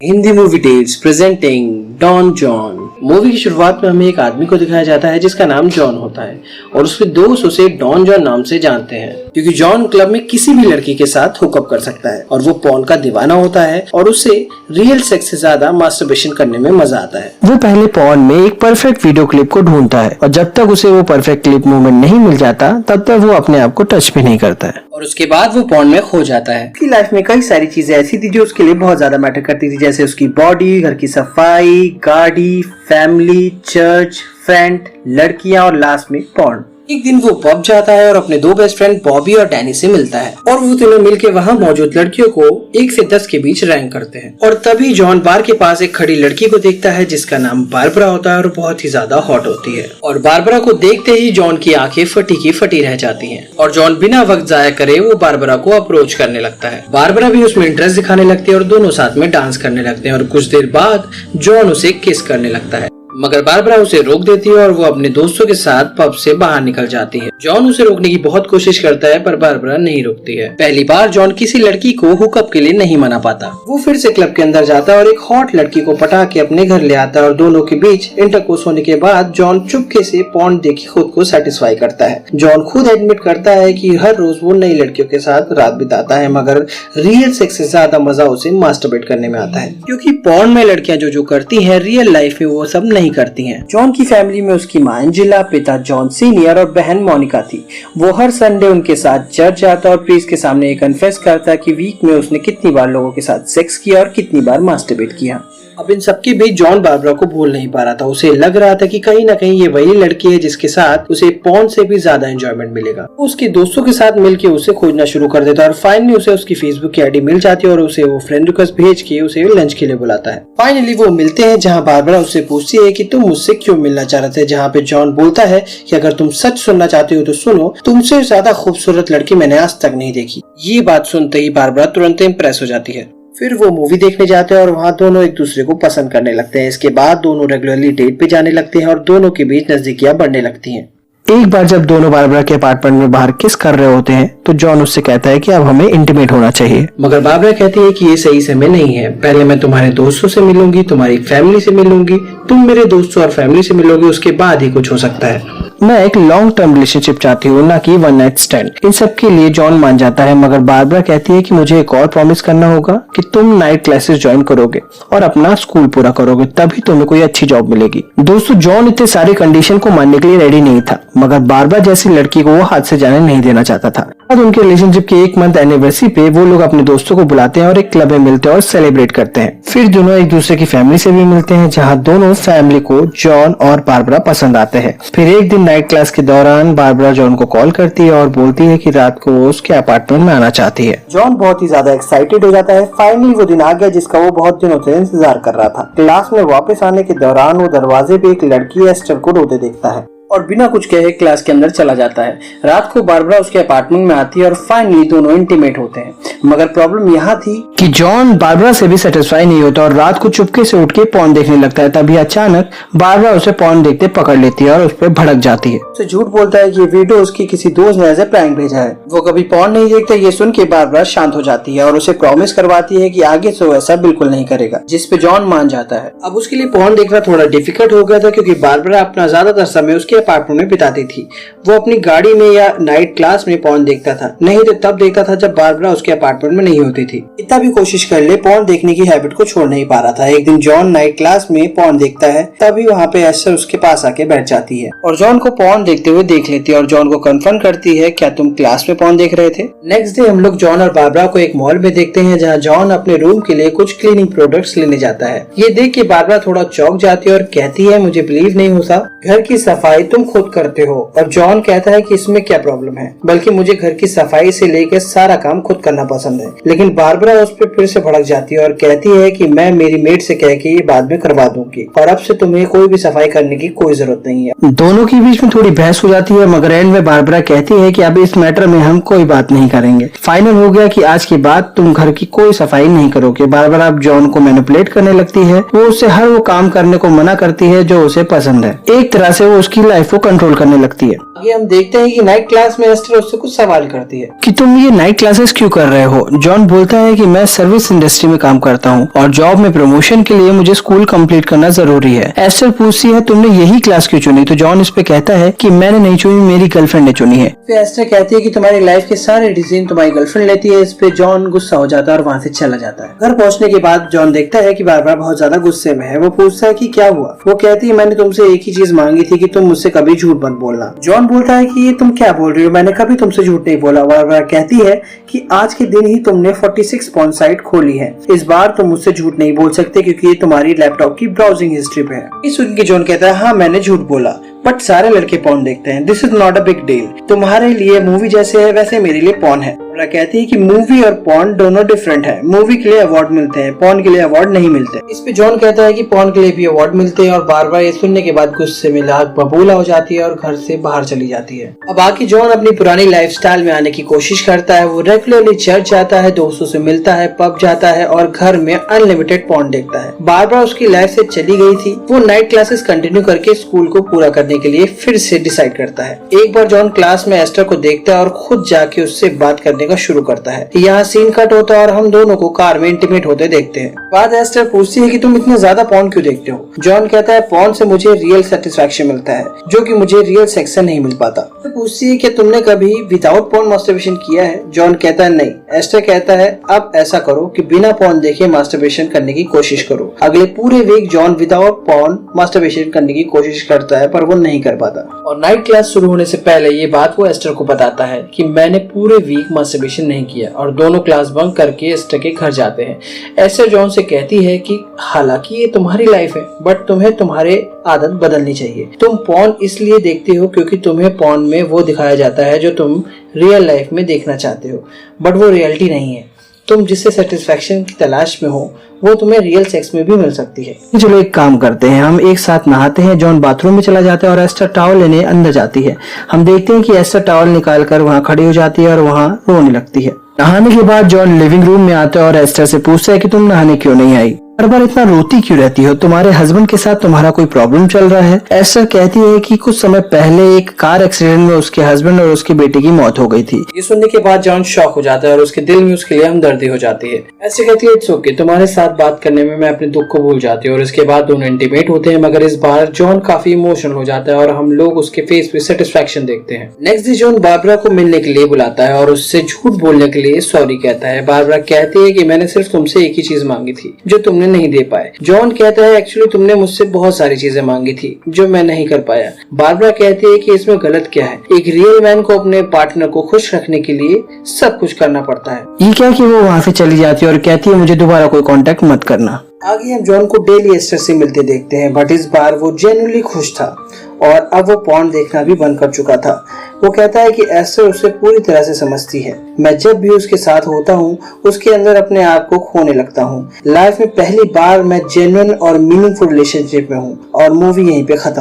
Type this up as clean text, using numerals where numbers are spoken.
Hindi movie tells presenting Don Jon. Movie की शुरुआत में हमें एक आदमी को दिखाया जाता है जिसका नाम जॉन होता है और उसके दोस्त उसे डॉन जॉन नाम से जानते हैं क्योंकि जॉन क्लब में किसी भी लड़की के साथ हुकअप कर सकता है और वो पॉर्न का दीवाना होता है और उसे रियल सेक्स से ज्यादा मास्टरबेशन करने में मजा आता है। वो पहले पॉर्न में एक परफेक्ट वीडियो क्लिप को ढूंढता है और जब तक उसे वो परफेक्ट क्लिप मूवमेंट नहीं मिल जाता तब तक वो अपने आप को टच भी नहीं करता है और उसके बाद वो पॉर्न में खो जाता है। उसकी लाइफ में कई सारी चीजें ऐसी थी जो उसके लिए बहुत ज्यादा मैटर करती थी, जैसे उसकी बॉडी, घर की सफाई, गाड़ी, फैमिली, चर्च, फ्रेंड, लड़कियां और लास्ट में पॉर्न। एक दिन वो पब जाता है और अपने दो बेस्ट फ्रेंड बॉबी और डैनी से मिलता है और वो तीनों मिलकर वहाँ मौजूद लड़कियों को 1 से 10 के बीच रैंक करते हैं। और तभी जॉन बार के पास एक खड़ी लड़की को देखता है जिसका नाम बारबरा होता है और बहुत ही ज्यादा हॉट होती है। और बारबरा को देखते ही जॉन की आंखें फटी की फटी रह जाती हैं और जॉन बिना वक्त जाया करे वो बारबरा को अप्रोच करने लगता है। बारबरा भी उसमें इंटरेस्ट दिखाने लगती है और दोनों साथ में डांस करने लगते हैं और कुछ देर बाद जॉन उसे किस करने लगता है, मगर बारबरा उसे रोक देती है और वो अपने दोस्तों के साथ पब से बाहर निकल जाती है। जॉन उसे रोकने की बहुत कोशिश करता है पर बारबरा नहीं रुकती है। पहली बार जॉन किसी लड़की को हुकअप के लिए नहीं मना पाता। वो फिर से क्लब के अंदर जाता है और एक हॉट लड़की को पटा के अपने घर ले आता है और दोनों के बीच इंटरकोर्स होने के बाद जॉन चुपके से पॉर्न देख के खुद को सेटिस्फाई करता है। जॉन खुद एडमिट करता है कि हर रोज वो नई लड़कियों के साथ रात बिताता है मगर रियल सेक्स से ज्यादा मजा उसे मास्टरबेट करने में आता है क्योंकि पॉर्न में लड़कियां जो करती है रियल लाइफ में वो सब नहीं करती हैं। जॉन की फैमिली में उसकी मां एंजेला, पिता जॉन सीनियर और बहन मोनिका थी। वो हर संडे उनके साथ चर्च जाता और प्रीस्ट के सामने कन्फेस करता कि वीक में उसने कितनी बार लोगों के साथ सेक्स किया और कितनी बार मास्टरबेट किया। अब इन सबके बीच जॉन बारबरा को भूल नहीं पा रहा था। उसे लग रहा था कि कहीं ना कहीं ये वही लड़की है जिसके साथ उसे पॉर्न से भी ज्यादा एंजॉयमेंट मिलेगा। वो उसके दोस्तों के साथ मिलकर उसे खोजना शुरू कर देता है और फाइनली उसे उसकी फेसबुक की आईडी मिल जाती है और उसे वो फ्रेंड रिक्वेस्ट भेज के उसे लंच के लिए बुलाता है। फाइनली वो मिलते हैं जहाँ बारबरा उससे पूछती है कि तुम मुझसे क्यों मिलना चाह रहे थे, जहाँ पे जॉन बोलता है कि अगर तुम सच सुनना चाहते हो तो सुनो, तुमसे ज्यादा खूबसूरत लड़की मैंने आज तक नहीं देखी। ये बात सुनते ही बारबरा तुरंत इम्प्रेस हो जाती है। फिर वो मूवी देखने जाते हैं और वहाँ दोनों एक दूसरे को पसंद करने लगते हैं। इसके बाद दोनों रेगुलरली डेट पे जाने लगते हैं और दोनों के बीच नजदीकियां बढ़ने लगती हैं। एक बार जब दोनों बारबरा के अपार्टमेंट में बाहर किस कर रहे होते हैं तो जॉन उससे कहता है कि अब हमें इंटीमेट होना चाहिए, मगर बारबरा कहती है कि ये सही समय नहीं है। पहले मैं तुम्हारे दोस्तों से मिलूंगी, तुम्हारी फैमिली से मिलूंगी, तुम मेरे दोस्तों और फैमिली से मिलोगे, उसके बाद ही कुछ हो सकता है। मैं एक लॉन्ग टर्म रिलेशनशिप चाहती हूँ, ना कि वन नाइट स्टैंड। इन सब के लिए जॉन मान जाता है मगर बारबरा कहती है कि मुझे एक और प्रॉमिस करना होगा कि तुम नाइट क्लासेस ज्वाइन करोगे और अपना स्कूल पूरा करोगे, तभी तुम्हें कोई अच्छी जॉब मिलेगी। दोस्तों जॉन इतने सारे कंडीशन को मानने के लिए रेडी नहीं था मगर बारबरा जैसी लड़की को वो हाथ से जाने नहीं देना चाहता था। बाद उनके रिलेशनशिप के 1 मंथ एनिवर्सरी पे वो लोग अपने दोस्तों को बुलाते हैं और एक क्लब में मिलते हैं और सेलिब्रेट करते हैं। फिर दोनों एक दूसरे की फैमिली से भी मिलते हैं जहाँ दोनों फैमिली को जॉन और बारबरा पसंद आते हैं। फिर एक दिन नाइट क्लास के दौरान बारबरा जॉन को कॉल करती है और बोलती है कि रात को वो उसके अपार्टमेंट में आना चाहती है। जॉन बहुत ही ज्यादा एक्साइटेड हो जाता है। फाइनली वो दिन आ गया जिसका वो बहुत दिनों से इंतजार कर रहा था। क्लास में वापस आने के दौरान वो दरवाजे पे एक लड़की एस्टर को रोते देखता है और बिना कुछ कहे क्लास के अंदर चला जाता है। रात को बारबरा उसके अपार्टमेंट में आती है और फाइनली दोनों इंटीमेट होते हैं मगर प्रॉब्लम यहाँ थी कि जॉन बारबरा से भी सेटिस्फाई नहीं होता और रात को चुपके से उठ के पॉर्न देखने लगता है। तभी अचानक बारबरा उसे पॉर्न देखते पकड़ लेती है और उस पर भड़क जाती है। उसे झूठ बोलता है कि ये वीडियो उसकी किसी दोस्त ने एज ए प्रैंक भेजा है। वो कभी पॉर्न नहीं देखता। ये सुन के बारबरा शांत हो जाती है और उसे प्रॉमिस करवाती है कि आगे से वो ऐसा बिल्कुल नहीं करेगा, जिस पे जॉन मान जाता है। अब उसके लिए पॉर्न देखना थोड़ा डिफिकल्ट हो गया था क्योंकि बारबरा अपना ज्यादातर समय उसके अपार्टमेंट में बिताती थी। वो अपनी गाड़ी में या नाइट क्लास में पॉर्न देखता था, नहीं तो तब देखता था जब बारबरा उसके अपार्टमेंट में नहीं होती थी। इतना भी कोशिश कर ले पॉर्न देखने की हैबिट को छोड़ नहीं पा रहा था। एक दिन जॉन नाइट क्लास में पॉर्न देखता है, तभी वहाँ पे एस्टर उसके पास आके बैठ जाती है और जॉन को पॉर्न देखते हुए देख लेती है और जॉन को कन्फर्म करती है क्या तुम क्लास में पॉर्न देख रहे थे। नेक्स्ट डे हम लोग जॉन और बारबरा को एक मॉल में देखते हैं जहाँ जॉन अपने रूम के लिए कुछ क्लीनिंग प्रोडक्ट्स लेने जाता है। ये देख के बारबरा थोड़ा चौंक जाती है और कहती है मुझे बिलीव नहीं होता, घर की सफाई तुम खुद करते हो। और जॉन कहता है कि इसमें क्या प्रॉब्लम है, बल्कि मुझे घर की सफाई से लेकर सारा काम खुद करना पसंद है। लेकिन बारबरा उस पर फिर से भड़क जाती है और कहती है कि मैं मेरी मेड से कह के ये बाद में करवा दूंगी और अब से तुम्हें कोई भी सफाई करने की कोई जरूरत नहीं है। दोनों के बीच में थोड़ी बहस हो जाती है मगर एंड में बारबरा कहती है कि अब इस मैटर में हम कोई बात नहीं करेंगे। फाइनल हो गया कि आज के बाद तुम घर की कोई सफाई नहीं करोगे। बारबरा अब जॉन को मैनिपुलेट करने लगती है। वो उससे हर वो काम करने को मना करती है जो उसे पसंद है। एक तरह से वो उसकी लाइफ को कंट्रोल करने लगती है। आगे हम देखते हैं कि नाइट क्लास में एस्टर उससे कुछ सवाल करती है कि तुम ये नाइट क्लासेस क्यों कर रहे हो। जॉन बोलता है कि मैं सर्विस इंडस्ट्री में काम करता हूँ और जॉब में प्रमोशन के लिए मुझे स्कूल कंप्लीट करना जरूरी है। एस्टर पूछती है तुमने यही क्लास क्यों चुनी, तो जॉन इस पे कहता है कि मैंने नहीं चुनी, मेरी गर्लफ्रेंड ने चुनी है। फिर एस्टर कहती है कि तुम्हारी लाइफ के सारे डिसीजन तुम्हारी गर्लफ्रेंड लेती है। इस पे जॉन गुस्सा हो जाता है और वहाँ से चला जाता है। घर पहुँचने के बाद जॉन देखता है कि बारबरा बहुत ज्यादा गुस्से में है। वो पूछता है कि क्या हुआ। वो कहती है मैंने तुमसे एक ही चीज मांगी थी कि तुम मुझसे कभी झूठ मत बोलना। जॉन बोलता है कि ये तुम क्या बोल रही हो, मैंने कभी तुमसे झूठ नहीं बोला। बारबरा कहती है कि आज के दिन ही तुमने 46 पॉर्न साइट खोली है, इस बार तुम मुझसे झूठ नहीं बोल सकते क्योंकि ये तुम्हारी लैपटॉप की ब्राउजिंग हिस्ट्री पे है। इस सुन के जॉन कहता है हाँ मैंने झूठ बोला, बट सारे लड़के पॉर्न देखते हैं, this is not a big deal. तुम्हारे लिए मूवी जैसे है वैसे मेरे लिए पॉर्न है। कहती है कि मूवी और पॉर्न दोनों डिफरेंट है, मूवी के लिए अवार्ड मिलते हैं, पॉर्न के लिए अवार्ड नहीं मिलते। इस पे जॉन कहता है कि पॉर्न के लिए भी अवार्ड मिलते हैं और बारबरा ये सुनने के बाद गुस्से में लाख बबूला हो जाती है और घर से बाहर चली जाती है। अब आके जॉन अपनी पुरानी लाइफस्टाइल में आने की कोशिश करता है। वो रेगुलरली चर्च जाता है, दोस्तों से मिलता है, पब जाता है और घर में अनलिमिटेड पॉर्न देखता है। बारबरा उसकी लाइफ से चली गई थी। वो नाइट क्लासेस कंटिन्यू करके स्कूल को पूरा करने के लिए फिर से डिसाइड करता है। एक बार जॉन क्लास में एस्टर को देखता है और खुद जाके उससे बात करने का शुरू करता है। यहाँ सीन कट होता है और हम दोनों को कार में इंटीमेट होते देखते हैं। बाद एस्टर पूछती है कि तुम इतने ज्यादा पॉर्न क्यों देखते हो। जॉन कहता है पॉर्न से मुझे रियल सेटिस्फैक्शन मिलता है जो कि मुझे रियल सेक्स से नहीं मिल पाता। तो पूछती है कि तुमने कभी विदाउट पॉर्न मास्टरबेशन किया है। जॉन कहता है नहीं। एस्टर कहता है अब ऐसा करो कि बिना पॉर्न देखे मास्टरबेशन करने की कोशिश करो। अगले पूरे week Jon without porn masturbation करने की कोशिश करता है पर वो नहीं कर पाता। और नाइट क्लास शुरू होने से पहले ये बात वो एस्टर को बताता है कि मैंने पूरे वीक मास्टरबेशन नहीं किया और दोनों क्लास बंक करके एस्टर के घर जाते हैं। एस्टर जॉन से कहती है कि हालांकि ये तुम्हारी लाइफ है बट तुम्हें तुम्हारे आदत बदलनी चाहिए। तुम पॉर्न इसलिए देखते हो क्योंकि तुम्हें पॉर्न में वो दिखाया जाता है जो तुम रियल लाइफ में देखना चाहते हो, बट वो रियलिटी नहीं है। तुम जिससे सेटिस्फैक्शन की तलाश में हो वो तुम्हें रियल सेक्स में भी मिल सकती है। चलो एक काम करते हैं, हम एक साथ नहाते हैं। जॉन बाथरूम में चला जाता है और एस्टर टॉवल लेने अंदर जाती है। हम देखते हैं कि एस्टर टॉवल निकाल कर वहाँ खड़ी हो जाती है और वहाँ रोने लगती है। नहाने के बाद जॉन लिविंग रूम में आता है और एस्टर से पूछता है कि तुम नहाने क्यों नहीं आई, हर बार इतना रोती क्यों रहती हो, तुम्हारे हस्बैंड के साथ तुम्हारा कोई प्रॉब्लम चल रहा है। एस्टर कहती है कि कुछ समय पहले एक कार एक्सीडेंट में उसके हस्बैंड और उसकी बेटी की मौत हो गई थी। ये सुनने के बाद जॉन शॉक हो जाता है और उसके दिल में उसके लिए हमदर्दी हो जाती है। एस्टर कहती है इट्स ओके, तुम्हारे साथ बात करने में मैं अपने दुख को भूल जाती हूँ। और इसके बाद दोनों इंटीमेट होते हैं, मगर इस बार जॉन काफी इमोशनल हो जाता है और हम लोग उसके फेस पे सेटिस्फैक्शन देखते हैं। नेक्स्ट डे जॉन बारबरा को मिलने के लिए बुलाता है और उससे झूठ बोलने के लिए सॉरी कहता है। बारबरा कहती है कि मैंने सिर्फ तुमसे एक ही चीज मांगी थी जो तुमने नहीं दे पाए। जॉन कहता है एक्चुअली तुमने मुझसे बहुत सारी चीजें मांगी थी जो मैं नहीं कर पाया। बारबरा कहती है कि इसमें गलत क्या है, एक रियल मैन को अपने पार्टनर को खुश रखने के लिए सब कुछ करना पड़ता है। ये क्या कि वो वहाँ से चली जाती है और कहती है मुझे दोबारा कोई कांटेक्ट मत करना। आगे हम जॉन को डेली एस्टर से मिलते देखते हैं, बट इस बार वो जेन्युइनली खुश था और अब वो पॉर्न देखना भी बंद कर चुका था। वो कहता है कि एस्टर उसे पूरी तरह से समझती है। मैं जब भी उसके साथ होता हूँ उसके अंदर अपने आप को खोने लगता हूँ। लाइफ में पहली बार मैं जेन्युइन और मीनिंगफुल रिलेशनशिप में हूँ। और मूवी यहीं पे खत्म।